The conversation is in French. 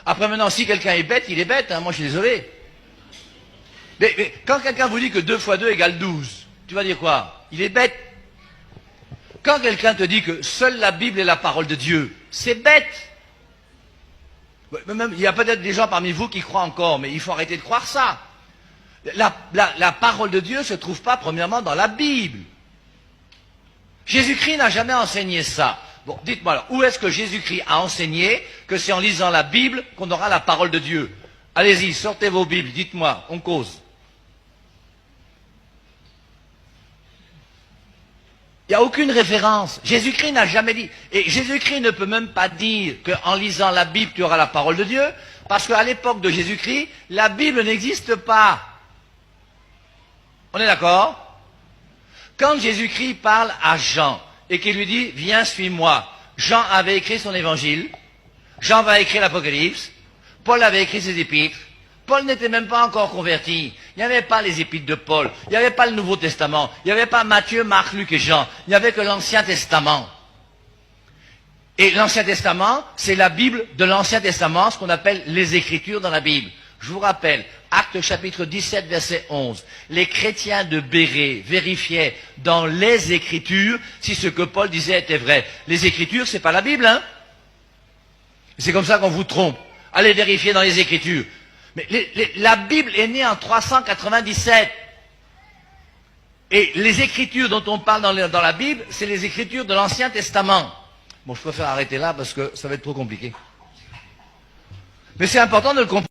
Après maintenant, si quelqu'un est bête, il est bête, hein, moi je suis désolé. Mais quand quelqu'un vous dit que 2 fois 2 égale 12, tu vas dire quoi? Il est bête. Quand quelqu'un te dit que seule la Bible est la parole de Dieu, c'est bête. Même, il y a peut-être des gens parmi vous qui croient encore, mais il faut arrêter de croire ça. La parole de Dieu ne se trouve pas premièrement dans la Bible. Jésus-Christ n'a jamais enseigné ça. Bon, dites-moi alors, où est-ce que Jésus-Christ a enseigné que c'est en lisant la Bible qu'on aura la parole de Dieu? Allez-y, sortez vos Bibles, dites-moi, on cause. Il n'y a aucune référence. Jésus-Christ n'a jamais dit. Et Jésus-Christ ne peut même pas dire qu'en lisant la Bible, tu auras la parole de Dieu, parce qu'à l'époque de Jésus-Christ, la Bible n'existe pas. On est d'accord? Quand Jésus-Christ parle à Jean et qu'il lui dit « Viens, suis-moi », Jean avait écrit son évangile, Jean va écrire l'Apocalypse, Paul avait écrit ses épîtres, Paul n'était même pas encore converti, il n'y avait pas les épîtres de Paul, il n'y avait pas le Nouveau Testament, il n'y avait pas Matthieu, Marc, Luc et Jean, il n'y avait que l'Ancien Testament. Et l'Ancien Testament, c'est la Bible de l'Ancien Testament, ce qu'on appelle les Écritures dans la Bible. Je vous rappelle, Actes chapitre 17, verset 11. Les chrétiens de Bérée vérifiaient dans les Écritures si ce que Paul disait était vrai. Les Écritures, c'est pas la Bible, hein? C'est comme ça qu'on vous trompe. Allez vérifier dans les Écritures. Mais la Bible est née en 397. Et les Écritures dont on parle dans la Bible, c'est les Écritures de l'Ancien Testament. Bon, je préfère arrêter là parce que ça va être trop compliqué. Mais c'est important de le comprendre.